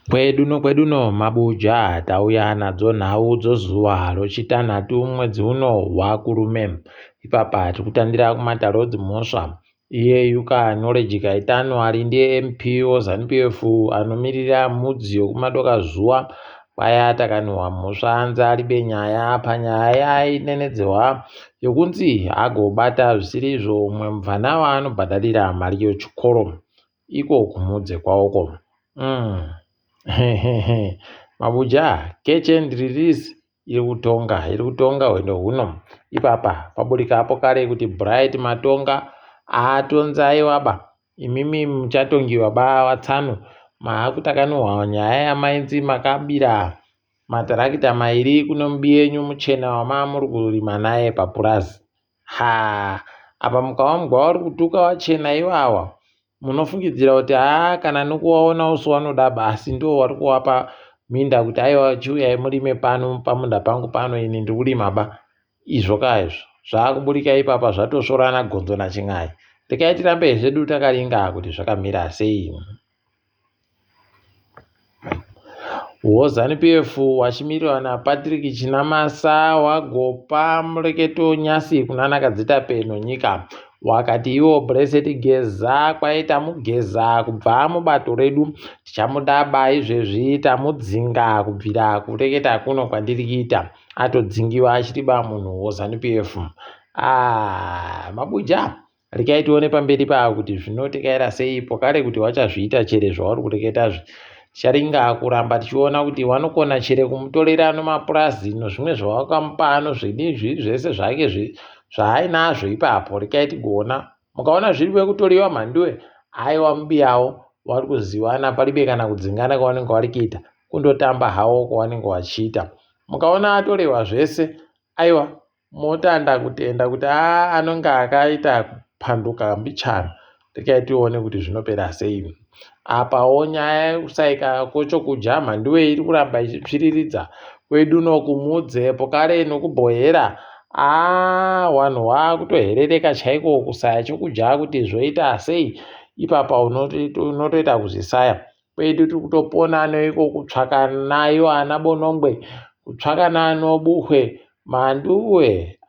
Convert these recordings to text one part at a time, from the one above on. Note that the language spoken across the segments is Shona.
Kweduno mabuja tauya nadzo nhau dzozuva rochitanhatu mwedzi uno hwakurume. Ipapa tikutandira kumatarotsi mhosva iye yuka knowledge Kaitano ari ndiye MP waZANU-PF anomirira mudziyo kumadoka zuva kwaya takanhwa mhosva anza ribe nyaya panyaya inenedzehwa yokunzi agobata zvisirizvo umwe mubvana waanobhadharira mari yechikoro iko kumudze kwawoko. Mabuja catch and release iri kutonga hwendo huno. Ipapa paburikapo kare kuti Bright Matonga atonzaiwaba imimi muchatongiwa vatsanu maakutakanwa nyaya yamainzi makabira matarakita mairi kuno mubiyenyu muchena wamamuri kurima naye papurazi. Apa mukawa mugwa uri kutuka wachena iwawa munofungidzira kuti kana nokuwaona usu wanoda basi ndo wari kuwapa minda kuti aiwa chiuyai murime pano pamunda pangu pano ini ndiri kurima ba. Izvo kaizvo zvaakuburika ipapa zvatosvorana gonzo nachin'ai. Rekai tirambe zvedu takaringa kuti zvakamira sei. WaZANU-PF wachimirirwa naPatrick Chinamasa wagopa mureketo nyasi kunana Kadzita Peno nyika wakati iwo Blessed Geza kwaita mugeza kubva mubato redu tichamudaba izvezvi tamudzinga kubvira kureketa kuno kwandiri kuita atodzingiwa achiriba munhu WaZANU-PF. Mabuja rekai tione pamberi pavo kuti zvinotekaira seipo kare kuti wachazviita chere zvauri kureketazvi charinga kuramba tichiona kuti wanokona chere kumutorera nomapurazi nezvimwe zvawakamupa ano zvinizvi zvese zvake zvaainazvo ipapo. Rekai tigoona mukaona zviri kutoriwa mhanduwe aiwa mubiyawo wari kuziwana paribe kana kudzingana kwavanenge vari kuita kundotamba hawo kwavanenge vachiita. Mukaona atorewa zvese aiwa motanda kutenda kuti anonge akaita kupanduka mbichana. Rekai tione kuti zvinopera sei. Apawo nyaya yekusaika kochokuja mhanduwe iri kuramba ichipfiriridza kwedu nokumudze pokare nokubhohera wanhu waakutoherereka chaiko kusaya chokudya kuti zvoita sei. Ipapa unotoita kuzvisaya kwedu tiri kutopona neiko kutsvaka nayo ana bonongwe kutsvaka nano buhwe mhanduwe.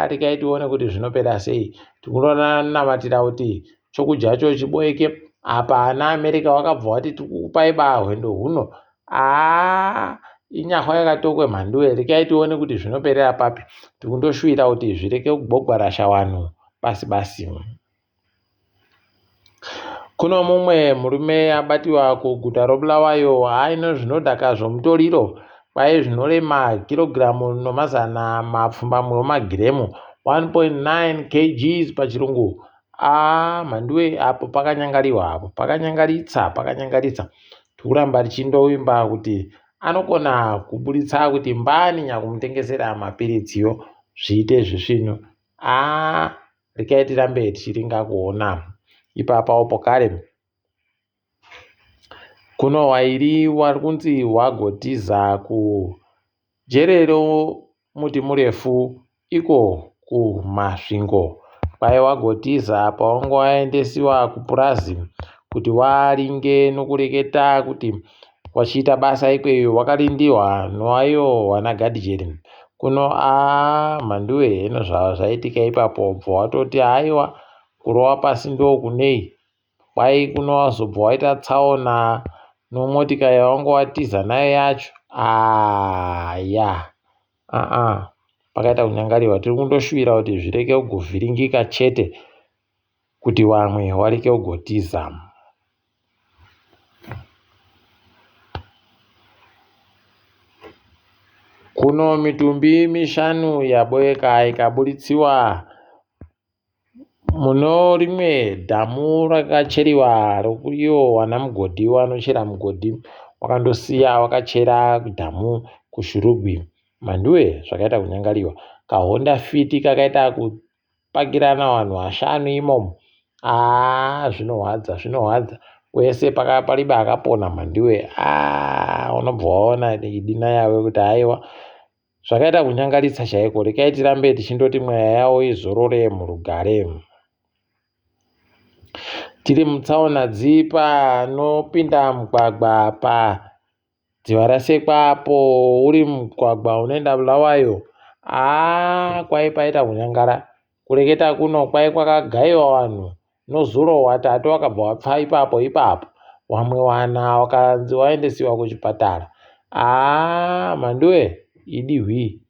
Rekai tione kuti zvinopera sei. Tikunamatira kuti chokudyacho chiboeke. Apa ana America wakabva wati tikukupai hwendo huno inyahwa yakatokwe mhanduwe. Rekai tione kuti zvinoperera papi. Tikundoshuvira kuti zvireke kugogwarasha wanhu basi. Kuno mumwe murume abatiwa kuguta roBulawayo aino zvinodhaka zvomutoriro kwai zvinorema kirogiramu nomazana mapfumbamwe wemagiremu 1.9 kgs pachirungu. Mhanduwe apo pakanyangariwa apo pakanyangaritsa. Tikuramba tichindoimba kuti anokona kuburitsa kuti mbani nyakumutengesera mapiritsiyo zviite zvisvino. Rekai tirambe tichiringa kuona. Ipapa pokare kuno wairi wari kunzi wagotiza kujerero muti murefu iko kumasvingo kwai wagotiza pawangu waendesiwa kupurazi kuti waringe nokureketa kuti wachiita basa ikweyo wakarindiwa noayo wana gadhijeri. Kuno mhanduwe hino zvaitika ipapo bva watoti aiwa kurova pasi ndo kunei kwai kuno wazobva waita tsaona nomotikari yawangu watiza nayo yacho. Pakaita kunyangariwa. Tiri kundoshuvira kuti zvireke kugovhiringika chete kuti vamwe wareke kugotiza. Kuno mitumbi mishanu yaboeka ikaburitsiwa muno rimwe dhamu rakacheriwa rokuyo wana mugodhi wanochera mugodhi wakandosiya wakachera dhamu kushurugwi. Mhanduwe zvakaita kunyangariwa. Kahonda fiti kakaita kupakirana vanhu vashanu imomo. Zvinorwadza wese paribe akapona mhanduwe. Unobva waona idina yawe kuti aiwa zvakaita kunyangaritsa chaiko. Rekai tirambe tichindoti mweya yawo izorore murugare. tiri mutsaona panopinda mugwagwa padziva rasekwapo, uri mugwagwa unoenda Bulawayo. Kwai paita kunyangara. Kureketa kuno kwai kwakagaiwa vanhu nozuro 3 wakabva wapfa ipapo wamwe wana wakanzi waendesiwa kuchipatara. Mhanduwe,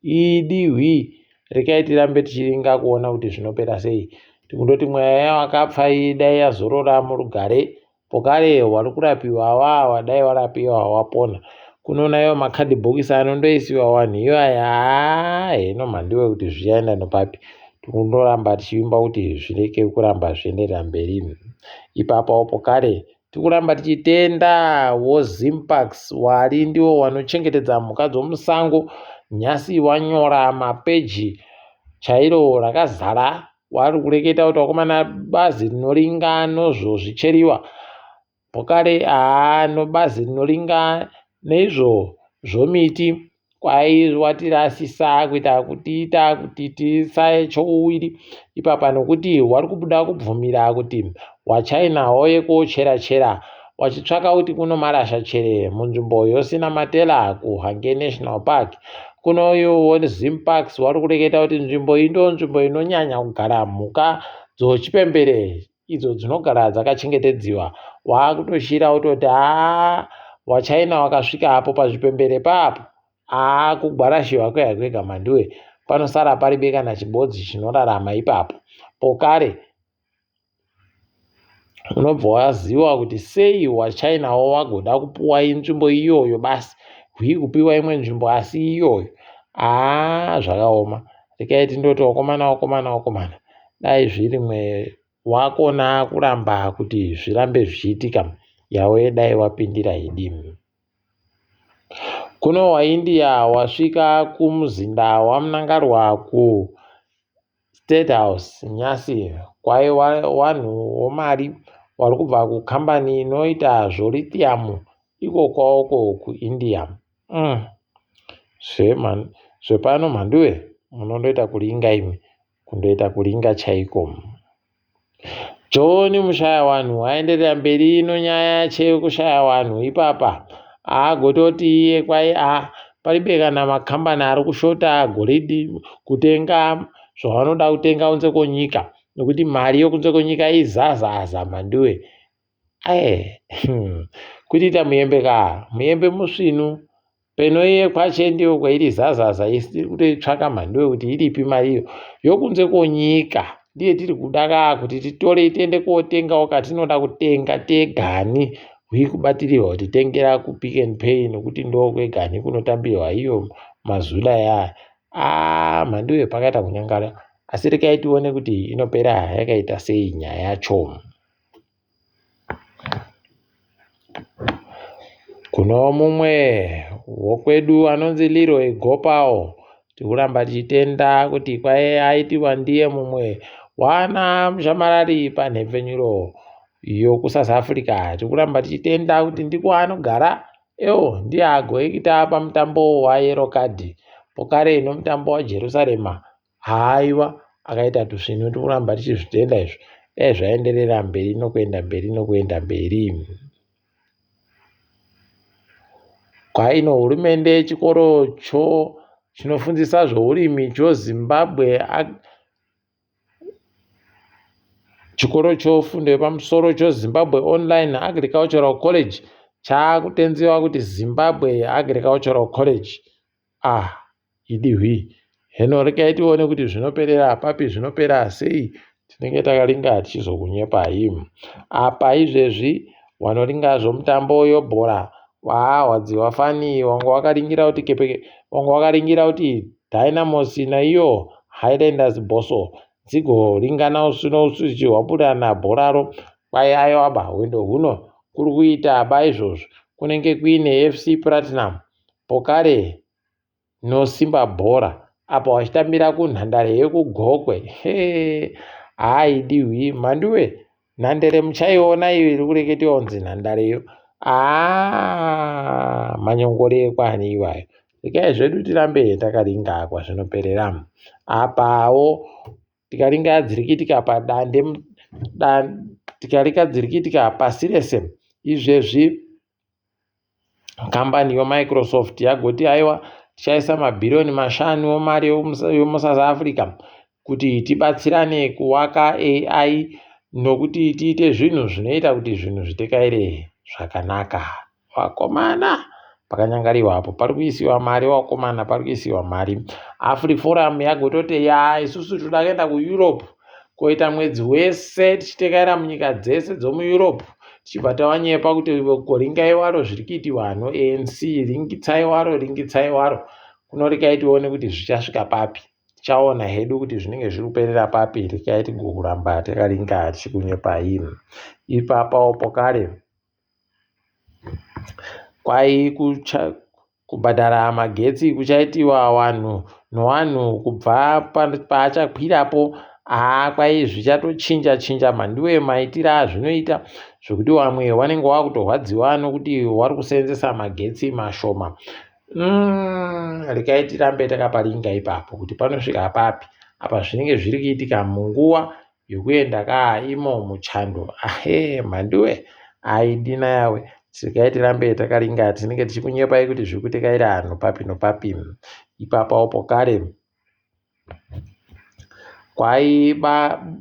idihwi rekai tirambe tichiringa kuona kuti zvinopera sei. Tikundoti mweya wakapfa dai yazorora murugare, pokare wari kurapiwa wadai warapiwa wapona. Kunonaiwo makadhibhokisi anondoisiwa wanhu iyaya. Hino mhanduwe kuti zvichaenda nopapi. Tikundoramba tichiimba kuti zvireke kuramba zvienderera mberi. Ipapo pokare tikuramba tichitenda woZimpax, wari ndiwo wanochengetedza mhuka dzomusango. Nyasi wanyora mapeji chairo rakazara. Wari kureketa kuti wakomana, bazi rinoringa nozvozvicheriwa pokare nobazi rinoringa neizvo zvomiti kwai watirasisa kuita kuti tisaye chouwiri ipapa, nokuti wari kubuda kubvumira kuti waChina wauye kochera wachitsvaka kuti kuno marasha chere munzvimbo yosina matela kuHage National Park. Kunoyo Zimpax wari kureketa kuti nzvimbo iyi ndo nzvimbo inonyanya kugara mhuka dzochipembere, idzo dzinogara dzakachengetedziwa. Wakutoshira kutoti waChina wakasvika hapo pazvipembere papo, kugwarashiwa kwega mhanduwe, panosara paribe kana chibodzi chinorarama ipapo. Pokare unobva waziva kuti sei waChina wagoda kupuwa nzvimbo iyoyo basi, kupiwa imwe nzvimbo asi iyoyo. Zvakaoma. Rekai tindoti wakomana, dai zvirimwe wakona kuramba kuti zvirambe zvichiitika, yawe dai wapindira idimi. Kuno waIndia wasvika kumuzinda wamunangarwa kuState House Nyasi, kwai wanhu womari wari kubva kukambani inoita zvolithium iko kwawoko kuIndia. Zvepano mhanduwe munondoita kuringa imi, kundoita kuringa chaiko. John mushaya wanhu aenderera mberi nonyaya chekushaya wanhu ipapa. Gototi iye kwai paribe kana makambani ari kushota goridhe kutenga zvavanoda kutenga kunze kwenyika, nokuti mari yokunze kwenyika izazaza mhanduwe. Kutiita muyembe musvinu, peno iye kwache ndiyo kwairi zazaza, isi kutoitsvaka mhanduwe kuti iripi mariyo yokunze kwenyika. Ndiye tiri kuda kuti titore tiende kotengawo katinoda kutenga tegani. Kubatirwa kuti tengera kuPick n Pay, nokuti ndo kwegani kunotambirwa iyo mazula yaya. Mhanduwe pakaita kunyangara, asi rekai tione kuti inopera yakaita sei nyaya yacho. Kuno mumwe wokwedu anonzi Leroy Gopawo, tikuramba tichitenda kuti kwai aitiwa ndiye mumwe wana mushamarari panhepfenyuro yokuSouth Africa. Tikuramba tichitenda kuti ndiko anogara, ndiye agoita pamutambo waYellow Card, pokare nomutambo waJerusarema. Haiwa, akaita tusvinu. Tikuramba tichizvitenda izvo, dai zvaenderera mberi nokuenda mberi. Kwaino hurumende chikoro chinofundisa zvourimi choZimbabwe, chikoro chofundo yepamusoro choZimbabwe Online Agricultural College chakutenziwa kuti Zimbabwe Agricultural College. Idihwi. Heno rekai tione kuti zvinoperera papi, zvinopera sei. Tinenge takaringa tichizokunyepai. Apa izvezvi wanoringa zvomutambo yobhora, wadziwa fani, wanga wakaringira kuti Dynamos naiyo Highlanders Boso dzigoringana usichi hwapurana bhoraro. Kwai aiwaba hwendo huno kuri kuita izvozvo kunenge kuine FC Platinum, pokare noSimba Bhora, apa wachitambira kunhandare yekugokwe. Idihwi mhanduwe, nhandare muchaiona iyo iri kureketiwa kunzi nhandareyo. Manyengorekwa iwayo. Rekai zvedu tirambe takaringa kwazvinoperera. Apawo tikaringa dzirikitika tikarikadzirikitika pasi rese. Izvezvi kambani yoMicrosoft yagoti aiwa tichaisa mabhirioni 5 mari yomuSouth Africa kuti tibatsirane kuwaka AI nokuti tiite zvinhu zvinoita kuti zvinhu zvitekaire zvakanaka. Vakomana pakanyangariwa hapo pari kuisiwa mari, vakomana pari kuisiwa mari. AfriForum yagototi isusu toda kuenda kuEurope koita mwedzi wese tichitekaira munyika dzese dzomuEurope tichibva tawanyepa kuti ringai waro zviri kuitiwa hano ANC, ringitsai waro kuno rikai tione kuti zvichasvika papi. Tichaona hedu kuti zvinenge zviri kuperera papi, rikai tigoramba takaringa tichikunyepai. Ipapo pokare kwai kubhadhara magetsi kuchaitiwa wanhu kubva paachakwirapo. Kwai zvichatochinja mandiwe maitiro azvinoita zvokuti vamwe vanenge vakutorwadziwa nokuti vari kuseenzesa magetsi mashoma. Rekai tirambe takaparinga ipapo kuti panosvika papi apa zvinenge zviri kuitika munguva yokuenda imo muchando. Mandiwe aidina yawe, rekai tirambe takaringa, tinenge tichikunyepai kuti zviri kutekaira hanhu papi nopapi. Ipapo pokare kwai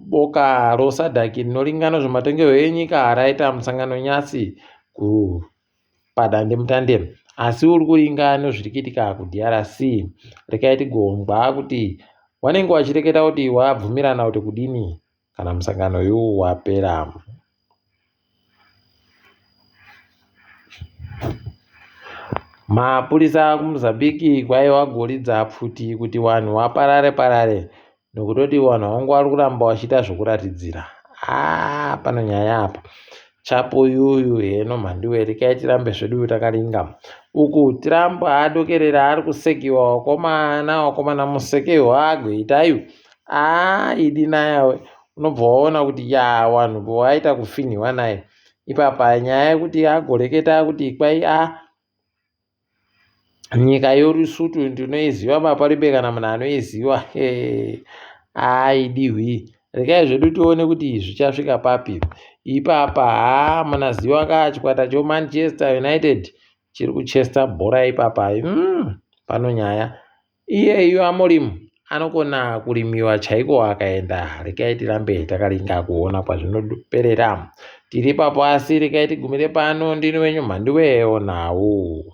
boka roSADC rinoringana zvematongerwo enyika raita musangano nyasi padandemutande, asi uri kuringa nezviri kuitika kuDRC. Rekai tigomba kuti wanenge wachireketa kuti wabvumirana kuti kudini kana musangano uyu wapera. Mapurisa kuMozambique kwai wagoridza pfuti kuti wanhu waparare nokutoti wanhu vangu vari kuramba vachiita zvokuratidzira. Pano nyaya apa chapo yuyu heno mhandiwe, rekai tirambe zvedu takaringa. Uku Trump adokerera ari kusekiwa wakomana musekewa agoitayu. Idina yawe, unobva waona kuti wanhu vaita kufinhiwa naye. Ipapa nyaya yekuti agoreketa kuti kwai nyika yorusutu ndinoiziva maparibe kana munhu anoiziva. Idihwi, rekai zvedu tione kuti zvichasvika papi. Ipapa munaziva chikwata choManchester United chiri kuchesta bhora ipapa. Pano nyaya iyeyu Amorim anokona kurimiwa chaiko akaenda. Rekai tirambe takaringa kuona kwazvinoperera. Tiri papo asi rekai tigumire pano. Ndini wenyu mhandiwe onawo.